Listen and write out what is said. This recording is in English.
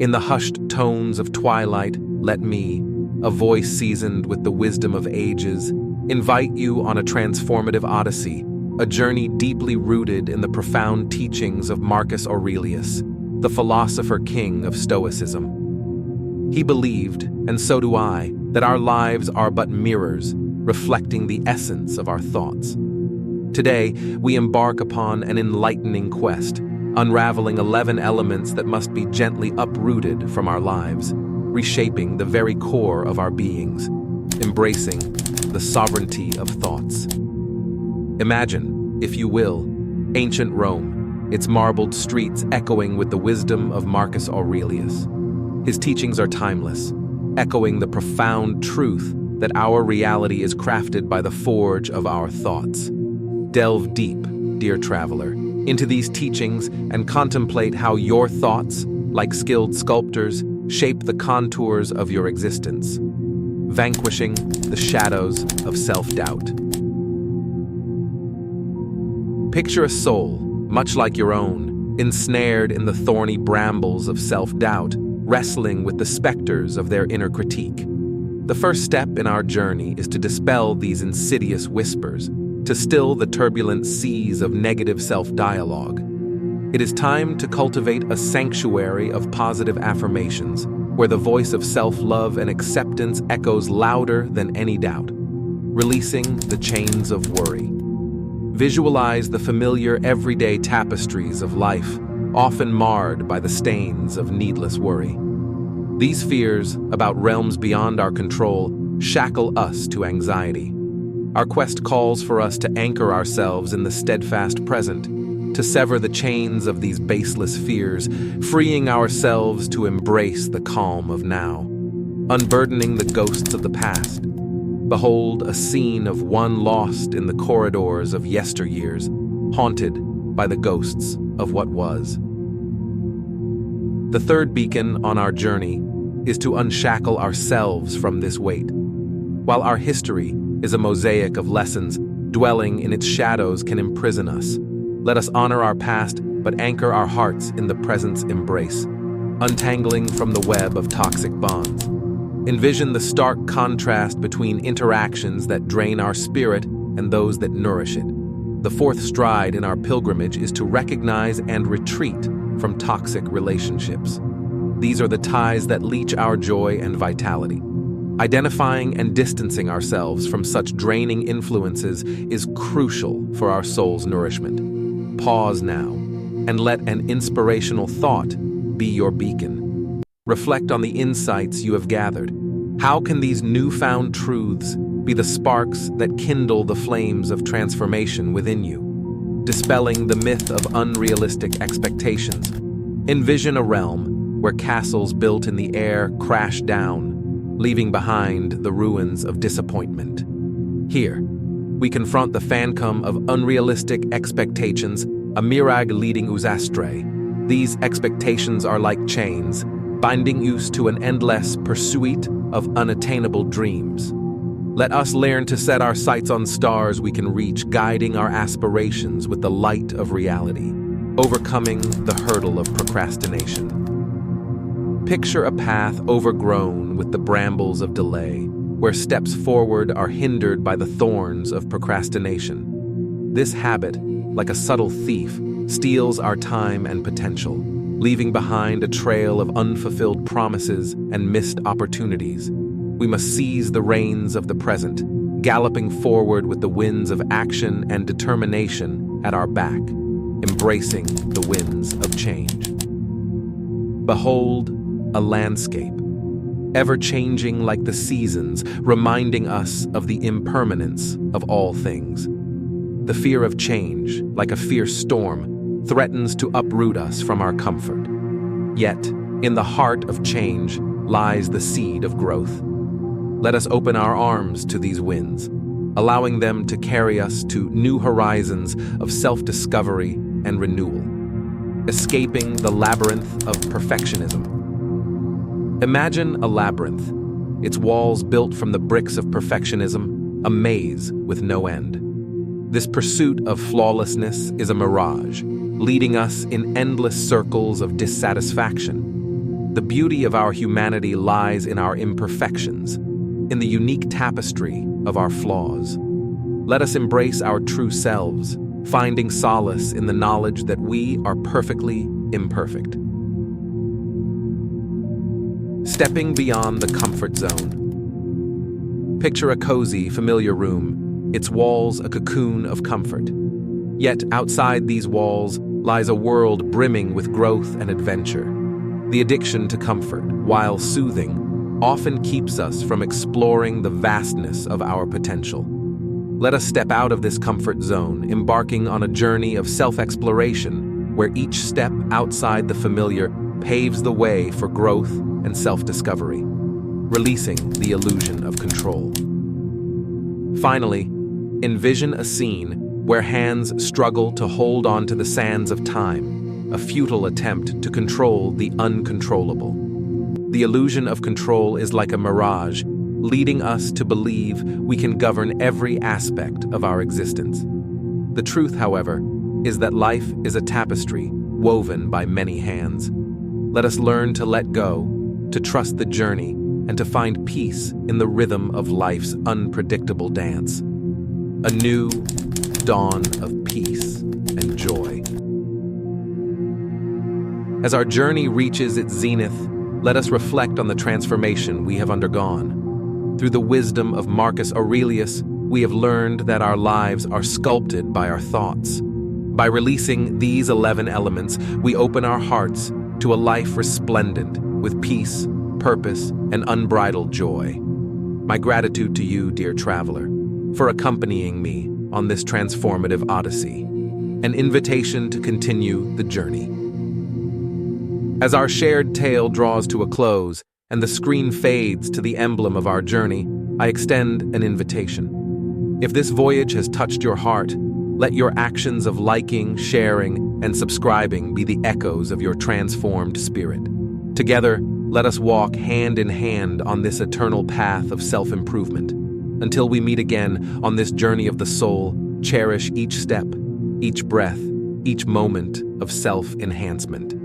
In the hushed tones of twilight, let me, a voice seasoned with the wisdom of ages, invite you on a transformative odyssey, a journey deeply rooted in the profound teachings of Marcus Aurelius, the philosopher king of Stoicism. He believed, and so do I, that our lives are but mirrors, reflecting the essence of our thoughts. Today, we embark upon an enlightening quest, unraveling 11 elements that must be gently uprooted from our lives, reshaping the very core of our beings, embracing the sovereignty of thoughts. Imagine, if you will, ancient Rome, its marbled streets echoing with the wisdom of Marcus Aurelius. His teachings are timeless, echoing the profound truth that our reality is crafted by the forge of our thoughts. Delve deep, dear traveler, into these teachings and contemplate how your thoughts, like skilled sculptors, shape the contours of your existence, vanquishing the shadows of self-doubt. Picture a soul, much like your own, ensnared in the thorny brambles of self-doubt, wrestling with the specters of their inner critique. The first step in our journey is to dispel these insidious whispers, to still the turbulent seas of negative self-dialogue. It is time to cultivate a sanctuary of positive affirmations, where the voice of self-love and acceptance echoes louder than any doubt, releasing the chains of worry. Visualize the familiar everyday tapestries of life, often marred by the stains of needless worry. These fears, about realms beyond our control, shackle us to anxiety. Our quest calls for us to anchor ourselves in the steadfast present, to sever the chains of these baseless fears, freeing ourselves to embrace the calm of now. Unburdening the ghosts of the past. Behold a scene of one lost in the corridors of yesteryears, haunted by the ghosts of what was. The third beacon on our journey is to unshackle ourselves from this weight. While our history is a mosaic of lessons, dwelling in its shadows can imprison us. Let us honor our past, but anchor our hearts in the present's embrace, untangling from the web of toxic bonds. Envision the stark contrast between interactions that drain our spirit and those that nourish it. The fourth stride in our pilgrimage is to recognize and retreat from toxic relationships. These are the ties that leech our joy and vitality. Identifying and distancing ourselves from such draining influences is crucial for our soul's nourishment. Pause now and let an inspirational thought be your beacon. Reflect on the insights you have gathered. How can these newfound truths be the sparks that kindle the flames of transformation within you? Dispelling the myth of unrealistic expectations. Envision a realm where castles built in the air crash down, leaving behind the ruins of disappointment. Here, we confront the phantom of unrealistic expectations, a mirage leading us astray. These expectations are like chains, binding us to an endless pursuit of unattainable dreams. Let us learn to set our sights on stars we can reach, guiding our aspirations with the light of reality, overcoming the hurdle of procrastination. Picture a path overgrown with the brambles of delay, where steps forward are hindered by the thorns of procrastination. This habit, like a subtle thief, steals our time and potential, leaving behind a trail of unfulfilled promises and missed opportunities. We must seize the reins of the present, galloping forward with the winds of action and determination at our back, embracing the winds of change. Behold a landscape, ever-changing like the seasons, reminding us of the impermanence of all things. The fear of change, like a fierce storm, threatens to uproot us from our comfort. Yet, in the heart of change lies the seed of growth. Let us open our arms to these winds, allowing them to carry us to new horizons of self-discovery and renewal, escaping the labyrinth of perfectionism. Imagine a labyrinth, its walls built from the bricks of perfectionism, a maze with no end. This pursuit of flawlessness is a mirage, leading us in endless circles of dissatisfaction. The beauty of our humanity lies in our imperfections, in the unique tapestry of our flaws. Let us embrace our true selves, finding solace in the knowledge that we are perfectly imperfect. Stepping beyond the comfort zone. Picture a cozy, familiar room, its walls a cocoon of comfort. Yet outside these walls lies a world brimming with growth and adventure. The addiction to comfort, while soothing, often keeps us from exploring the vastness of our potential. Let us step out of this comfort zone, embarking on a journey of self-exploration, where each step outside the familiar paves the way for growth and self-discovery, releasing the illusion of control. Finally, envision a scene where hands struggle to hold on to the sands of time, a futile attempt to control the uncontrollable. The illusion of control is like a mirage, leading us to believe we can govern every aspect of our existence. The truth, however, is that life is a tapestry woven by many hands. Let us learn to let go, to trust the journey, and to find peace in the rhythm of life's unpredictable dance. A new dawn of peace and joy. As our journey reaches its zenith, let us reflect on the transformation we have undergone. Through the wisdom of Marcus Aurelius, we have learned that our lives are sculpted by our thoughts. By releasing these 11 elements, we open our hearts to a life resplendent with peace, purpose, and unbridled joy. My gratitude to you, dear traveler, for accompanying me on this transformative odyssey, an invitation to continue the journey. As our shared tale draws to a close and the screen fades to the emblem of our journey, I extend an invitation. If this voyage has touched your heart, let your actions of liking, sharing, and subscribing be the echoes of your transformed spirit. Together, let us walk hand in hand on this eternal path of self-improvement. Until we meet again on this journey of the soul, cherish each step, each breath, each moment of self-enhancement.